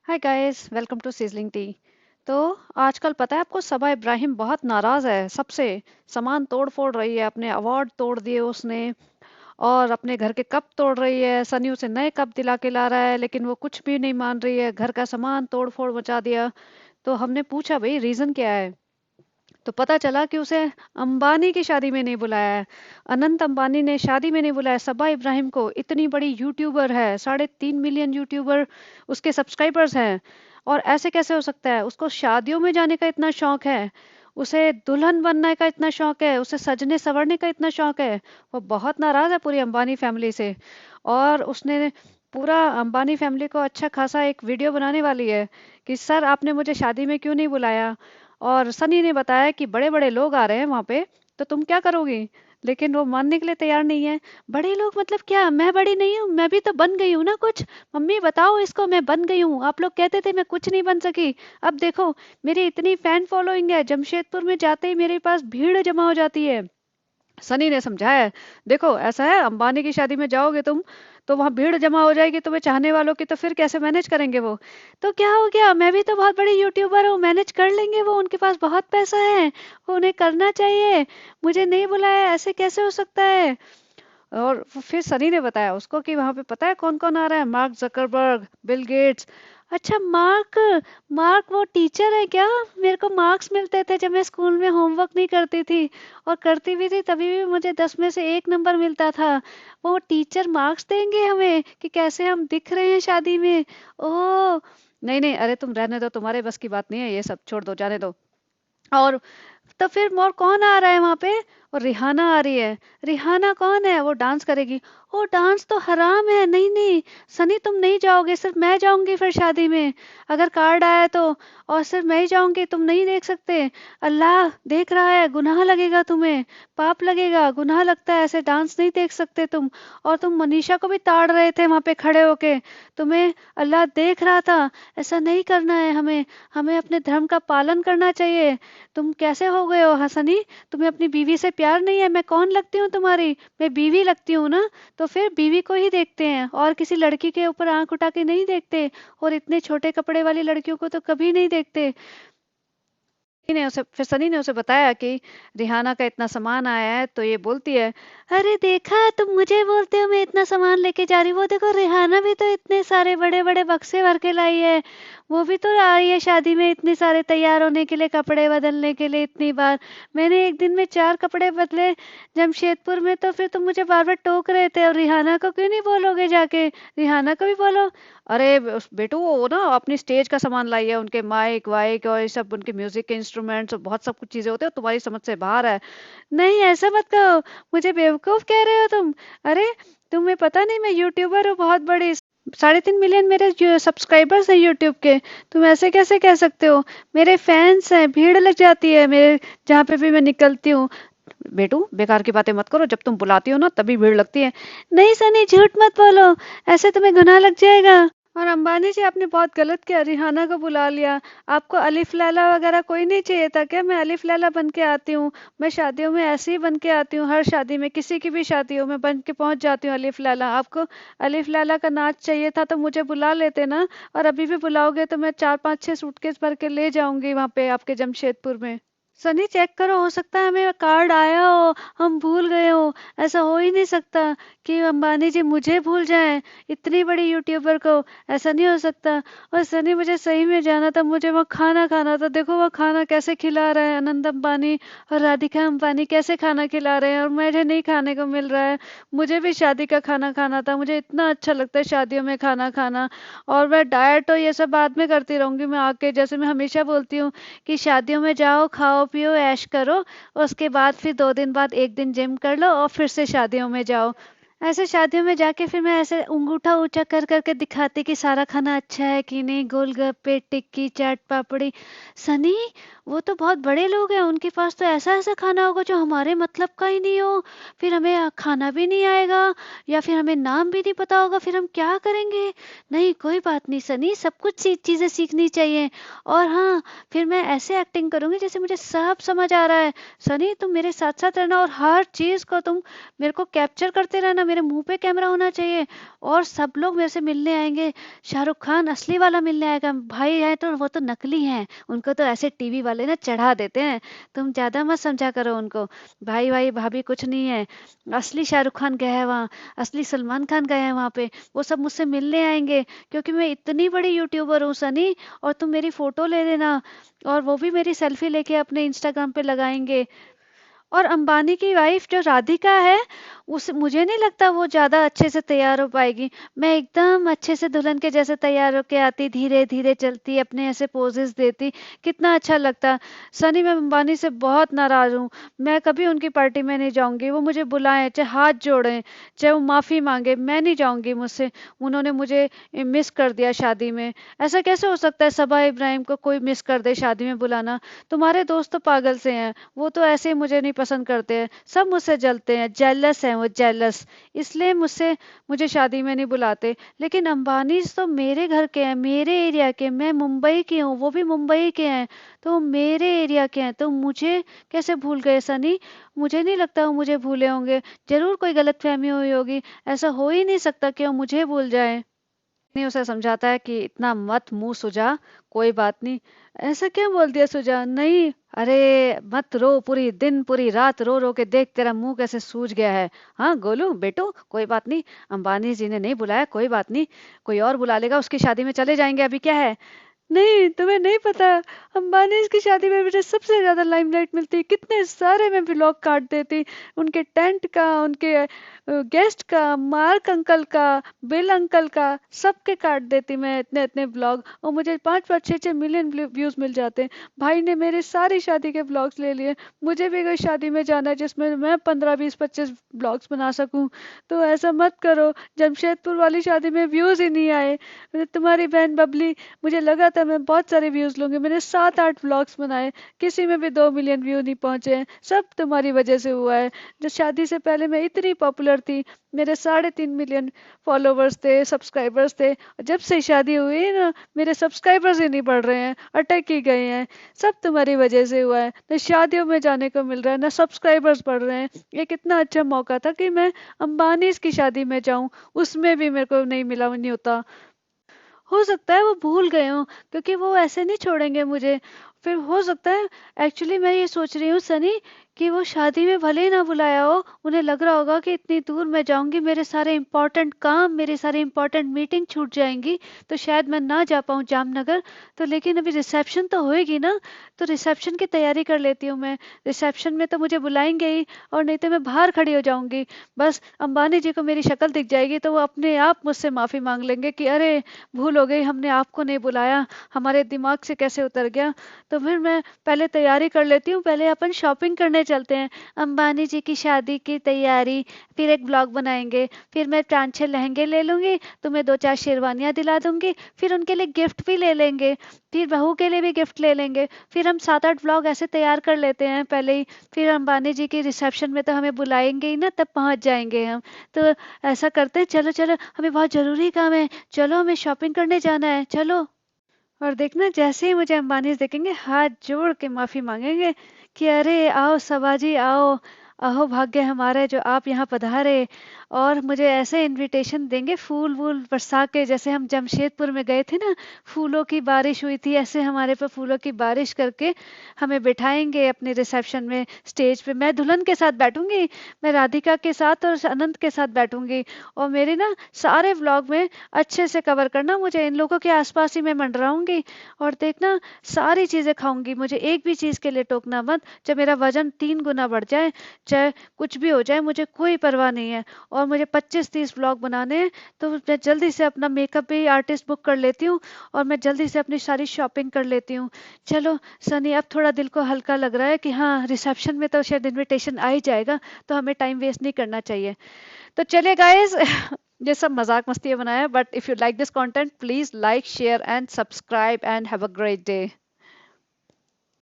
Hi guys, welcome to sizzling tea. तो आजकल पता है आपको, सबा इब्राहिम बहुत नाराज है सबसे। सामान तोड़ फोड़ रही है, अपने अवार्ड तोड़ दिए उसने। और अपने घर के कप तोड़ रही है, सनी उसे नए कप दिला के ला रहा है, लेकिन वो कुछ भी नहीं मान रही है, घर का सामान तोड़ फोड़ मचा दिया। तो हमने पूछा भाई रीजन क्या है। तो पता चला कि उसे अंबानी की शादी में नहीं बुलाया है। अनंत अंबानी ने शादी में नहीं बुलाया सबा इब्राहिम को। इतनी बड़ी यूट्यूबर है, 3.5 मिलियन यूट्यूबर उसके सब्सक्राइबर्स हैं। और ऐसे कैसे हो सकता है? उसको शादियों में जाने का इतना शौक है, उसे दुल्हन बनने का इतना शौक है, उसे सजने संवरने का इतना शौक है। वो बहुत नाराज है पूरी अंबानी फैमिली से। और उसने पूरा अंबानी फैमिली को अच्छा खासा एक वीडियो बनाने वाली है कि सर आपने मुझे शादी में क्यों नहीं बुलाया। और सनी ने बताया कि बड़े बड़े लोग आ रहे हैं वहां पे, तो तुम क्या करोगी? लेकिन वो मानने के लिए तैयार नहीं है। बड़े लोग मतलब क्या? मैं बड़ी नहीं हूँ, मैं भी तो बन गई हूँ ना कुछ। मम्मी बताओ इसको, मैं बन गई हूँ। आप लोग कहते थे मैं कुछ नहीं बन सकी, अब देखो मेरी इतनी फैन फॉलोइंग है, जमशेदपुर में जाते ही मेरे पास भीड़ जमा हो जाती है। सनी ने समझाया, देखो ऐसा है, अंबानी की शादी में जाओगे तुम तो वहां भीड़ जमा हो जाएगी तुम्हें चाहने वालों की, तो फिर कैसे मैनेज करेंगे वो? तो क्या हो गया, मैं भी तो बहुत बड़ी यूट्यूबर हूँ, मैनेज कर लेंगे वो, उनके पास बहुत पैसा है, वो उन्हें करना चाहिए। मुझे नहीं बुलाया, ऐसे कैसे हो सकता है? और फिर सनी ने बताया उसको कि वहां पे पता है कौन कौन आ रहा है, मार्क जकरबर्ग, बिल गेट्स। अच्छा, मार्क, मार्क वो टीचर है क्या? मेरे को मार्क्स मिलते थे जब मैं स्कूल में होमवर्क नहीं करती थी, और करती भी थी तभी भी मुझे 10 में से 1 नंबर मिलता था। वो टीचर मार्क्स देंगे हमें कि कैसे हम दिख रहे हैं शादी में? ओह, नहीं नहीं, अरे तुम रहने दो, तुम्हारे बस की बात नहीं है, ये सब छोड़ दो, जाने दो। और तो फिर और कौन आ रहा है वहां पे? और रिहाना आ रही है। रिहाना कौन है? वो डांस करेगी। ओ, डांस तो हराम है, नहीं नहीं। सनी तुम नहीं जाओगे, सिर्फ मैं जाऊंगी फिर शादी में, अगर कार्ड आया तो। और सिर्फ मैं ही जाऊंगी, तुम नहीं देख सकते। अल्लाह देख रहा है, गुनाह लगेगा तुम्हें, पाप लगेगा, गुनाह लगता है, ऐसे डांस नहीं देख सकते तुम। और तुम मनीषा को भी ताड़ रहे थे वहां पे खड़े होके, तुम्हें अल्लाह देख रहा था। ऐसा नहीं करना है हमें, हमें अपने धर्म का पालन करना चाहिए। तुम कैसे हो गए हो हसनी? तुम्हें अपनी बीवी से प्यार नहीं है? मैं कौन लगती हूँ तुम्हारी? मैं बीवी लगती हूँ ना? तो फिर बीवी को ही देखते हैं, और किसी लड़की के ऊपर आंख उठा के नहीं देखते। और इतने छोटे कपड़े वाली लड़कियों को तो कभी नहीं देखते। फिर सनी ने उसे बताया कि रिहाना का इतना सामान आया है, तो ये बोलती है, अरे देखा, तुम मुझे बोलते हो मैं इतना सामान लेके जा रही हूँ, वो देखो रिहाना भी तो इतने सारे बड़े बड़े बक्से भर के लाई है। वो भी तो आ रही है शादी में इतने सारे तैयार होने के लिए, कपड़े बदलने के लिए इतनी बार। मैंने एक दिन में 4 कपड़े बदले जमशेदपुर में, तो फिर तुम मुझे बार बार टोक रहे थे। और रिहाना को क्यों नहीं बोलोगे जाके? रिहाना को भी बोलो। अरे बेटू, वो ना अपनी स्टेज का सामान लाई है, उनके माइक वाइक और ये सब, उनके म्यूजिक के इंस्ट्रूमेंट्स और बहुत सब कुछ चीजें होते हैं, तुम्हारी समझ से बाहर है। नहीं, ऐसा मत कहो, मुझे बेवकूफ कह रहे हो तुम। अरे तुम्हें पता नहीं, मैं यूट्यूबर हूँ बहुत बड़ी, 3.5 मिलियन मेरे सब्सक्राइबर्स हैं यूट्यूब के। तुम ऐसे कैसे कह सकते हो? मेरे फैंस हैं, भीड़ लग जाती है मेरे जहाँ पे भी मैं निकलती हूँ। बेटू बेकार की बातें मत करो, जब तुम बुलाती हो ना तभी भीड़ लगती है। नहीं सनी, झूठ मत बोलो, ऐसे तुम्हें गुनाह लग जाएगा। और अंबानी जी, आपने बहुत गलत किया, रिहाना को बुला लिया। आपको अलिफ लैला वगैरह कोई नहीं चाहिए था क्या? मैं अलिफ लैला बन के आती हूँ, मैं शादियों में ऐसे ही बन के आती हूँ, हर शादी में, किसी की भी शादी हो मैं बन के पहुंच जाती हूँ अलिफ लैला। आपको अलिफ लैला का नाच चाहिए था तो मुझे बुला लेते ना। और अभी भी बुलाओगे तो मैं 4 5 6 सूटकेस भर के ले जाऊंगी वहां पे आपके जमशेदपुर में। सनी चेक करो, हो सकता है हमें कार्ड आया हो, हम भूल गए हो। ऐसा हो ही नहीं सकता कि अंबानी जी मुझे भूल जाएं, इतनी बड़ी यूट्यूबर को। ऐसा नहीं हो सकता। और सनी, मुझे सही में जाना था, मुझे वहाँ खाना खाना था। देखो वहाँ खाना कैसे खिला रहे हैं, आनंद अंबानी और राधिका अंबानी कैसे खाना खिला रहे हैं, और मुझे नहीं खाने को मिल रहा है। मुझे भी शादी का खाना खाना था, मुझे इतना अच्छा लगता है शादियों में खाना खाना। और मैं डाइट और ये सब बाद में करती रहूंगी, मैं आके, जैसे मैं हमेशा बोलती हूँ कि शादियों में जाओ, खाओ पियो ऐश करो, उसके बाद फिर 2 दिन बाद एक दिन जिम कर लो और फिर से शादियों में जाओ। ऐसे शादियों में जाके फिर मैं ऐसे अंगूठा ऊंचा कर करके दिखाती कि सारा खाना अच्छा है कि नहीं, गोलगप्पे, टिक्की, चाट पापड़ी। सनी, वो तो बहुत बड़े लोग हैं, उनके पास तो ऐसा ऐसा खाना होगा जो हमारे मतलब का ही नहीं हो। फिर हमें खाना भी नहीं आएगा, या फिर हमें नाम भी नहीं पता होगा, फिर हम क्या करेंगे? नहीं, कोई बात नहीं सनी, सब कुछ चीजें सीखनी चाहिए। और हाँ, फिर मैं ऐसे एक्टिंग करूंगी जैसे मुझे सब समझ आ रहा है। सनी, तुम मेरे साथ साथ रहना, और हर चीज को तुम मेरे को कैप्चर करते रहना, मेरे मुंह पे कैमरा होना चाहिए और सब लोग मेरे से मिलने आएंगे। शाहरुख खान असली वाला मिलने आएगा, भाई है तो वो तो नकली है, उनको तो ऐसे टीवी वाले ना चढ़ा देते हैं। तुम ज्यादा मत समझा करो उनको, भाई भाई भाभी कुछ नहीं है। असली शाहरुख खान गया है वहाँ, असली सलमान खान गए हैं वहाँ पे, वो सब मुझसे मिलने आएंगे क्योंकि मैं इतनी बड़ी यूट्यूबर हूँ सनी। और तुम मेरी फोटो ले लेना और वो भी मेरी सेल्फी लेके अपने इंस्टाग्राम पे लगाएंगे। और अंबानी की वाइफ जो राधिका है, उस मुझे नहीं लगता वो ज्यादा अच्छे से तैयार हो पाएगी। मैं एकदम अच्छे से दुल्हन के जैसे तैयार होके आती, धीरे धीरे चलती, अपने ऐसे पोजेस देती, कितना अच्छा लगता। सनी मैं अंबानी से बहुत नाराज हूँ। मैं कभी उनकी पार्टी में नहीं जाऊंगी, वो मुझे बुलाएं चाहे हाथ जोड़ें, चाहे वो माफी मांगे, मैं नहीं जाऊंगी। मुझसे उन्होंने मुझे मिस कर दिया शादी में। ऐसा कैसे हो सकता है सबा इब्राहिम को कोई मिस कर दे शादी में बुलाना? तुम्हारे दोस्त तो पागल से हैं, वो तो ऐसे ही मुझे नहीं पसंद करते हैं, सब मुझसे जलते हैं, जेलस हैं वो, जेलस। इसलिए मुझे शादी में नहीं बुलाते। लेकिन अंबानी तो मेरे घर के हैं, मेरे एरिया के, मैं मुंबई की हूँ, वो भी मुंबई के हैं, तो वो मेरे एरिया के हैं, तो मुझे कैसे भूल गए सनी? मुझे नहीं लगता वो मुझे भूले होंगे, जरूर कोई गलतफहमी हुई होगी। ऐसा हो ही नहीं सकता कि वो मुझे भूल जाए। नहीं उसे समझाता है कि इतना मत मुंह सुझा, कोई बात नहीं। ऐसा क्या बोल दिया सुझा? नहीं, अरे मत रो, पूरी दिन पूरी रात रो रो के देख तेरा मुंह कैसे सूज गया है। हाँ गोलू बेटू, कोई बात नहीं, अंबानी जी ने नहीं बुलाया, कोई बात नहीं, कोई और बुला लेगा, उसकी शादी में चले जाएंगे, अभी क्या है। नहीं तुम्हें नहीं पता, अंबानी की शादी में मुझे सबसे ज्यादा लाइमलाइट मिलती, कितने सारे मैं व्लॉग काट देती, उनके टेंट का, उनके गेस्ट का, मार्क अंकल का, बिल अंकल का, सबके काट देती मैं इतने इतने व्लॉग, और मुझे 5-5 6-6 मिलियन व्यूज मिल जाते हैं। भाई ने मेरे सारी शादी के व्लॉग्स ले लिए। मुझे भी कोई शादी में जाना है जिसमें मैं 15-20-25 व्लॉग्स बना सकूं। तो ऐसा मत करो, जमशेदपुर वाली शादी में व्यूज ही नहीं आए। तुम्हारी बहन बबली, मुझे लगा था मैं बहुत सारे व्यूज लूंगी, मैंने 7-8 व्लॉग्स बनाए, किसी में भी 2 मिलियन व्यू नहीं पहुंचे हैं, सब तुम्हारी वजह से हुआ है। जो शादी से पहले मैं इतनी पॉपुलर थी, मेरे 3.5 मिलियन फॉलोवर्स थे, सब्सक्राइबर्स थे, और जब से शादी हुई है ना, मेरे सब्सक्राइबर्स ही नहीं बढ़ रहे हैं, अटक ही गए हैं। सब तुम्हारी वजह से हुआ है, न शादियों में जाने को मिल रहा है, न सब्सक्राइबर्स बढ़ रहे हैं। ये कितना अच्छा मौका था कि मैं अंबानी की शादी में जाऊं, उसमें भी मेरे को नहीं मिला, नहीं होता। हो सकता है वो भूल गए हों, क्योंकि वो ऐसे नहीं छोड़ेंगे मुझे। फिर हो सकता है, एक्चुअली मैं ये सोच रही हूँ सनी, कि वो शादी में भले ही ना बुलाया हो, उन्हें लग रहा होगा कि इतनी दूर मैं जाऊंगी, मेरे सारे इंपॉर्टेंट काम, मेरी सारी इंपॉर्टेंट मीटिंग छूट जाएंगी, तो शायद मैं ना जा पाऊँ जामनगर। तो लेकिन अभी रिसेप्शन तो होएगी ना, तो रिसेप्शन की तैयारी कर लेती हूँ मैं। रिसेप्शन में तो मुझे बुलाएंगे ही, और नहीं तो मैं बाहर खड़ी हो जाऊंगी। बस अंबानी जी को मेरी शक्ल दिख जाएगी तो वो अपने आप मुझसे माफी मांग लेंगे कि अरे भूल हो गई, हमने आपको नहीं बुलाया, हमारे दिमाग से कैसे उतर गया। तो फिर मैं पहले तैयारी कर लेती हूँ, पहले अपन शॉपिंग करने चलते हैं, अंबानी जी की शादी की तैयारी, फिर एक ब्लॉग बनाएंगे, फिर मैं 5-6 लहंगे ले लूंगी, तुम्हें 2-4 शेरवानियां दिला दूंगी, फिर उनके लिए गिफ्ट भी ले लेंगे, फिर बहू के लिए भी गिफ्ट ले लेंगे, फिर हम 7-8 ब्लॉग ऐसे तैयार कर लेते हैं पहले ही। फिर अंबानी जी की रिसेप्शन में तो हमें बुलाएंगे ही ना, तब पहुंच जाएंगे हम। तो ऐसा करते हैं, चलो चलो, हमें बहुत जरूरी काम है, चलो हमें शॉपिंग करने जाना है, चलो। और देखना जैसे ही मुझे अंबानी देखेंगे, हाथ जोड़ के माफी मांगेंगे कि अरे आओ सबाजी आओ, अहो भाग्य हमारे जो आप यहाँ पधारे। और मुझे ऐसे इनविटेशन देंगे फूल वूल बरसा के, जैसे हम जमशेदपुर में गए थे ना, फूलों की बारिश हुई थी, ऐसे हमारे पर फूलों की बारिश करके हमें बिठाएंगे अपने रिसेप्शन में, स्टेज पे मैं दुल्हन के साथ बैठूंगी, मैं राधिका के साथ और अनंत के साथ बैठूंगी। और मेरे ना सारे व्लॉग में अच्छे से कवर करना, मुझे इन लोगों के आसपास ही मैं मंडराऊंगी। और देखना सारी चीजें खाऊंगी, मुझे एक भी चीज के लिए टोकना मत, जब मेरा वजन 3 गुना बढ़ जाए, चाहे कुछ भी हो जाए, मुझे कोई परवाह नहीं है। और मुझे 25-30 व्लॉग बनाने हैं, तो मैं जल्दी से अपना मेकअप भी आर्टिस्ट बुक कर लेती हूँ, और मैं जल्दी से अपनी सारी शॉपिंग कर लेती हूँ। चलो सनी, अब थोड़ा दिल को हल्का लग रहा है कि हाँ रिसेप्शन में तो शायद इनविटेशन आ ही जाएगा, तो हमें टाइम वेस्ट नहीं करना चाहिए। तो चलिए गाइस, ये सब मजाक मस्ती बनाया, but if you like this content please like share and subscribe and have a great day.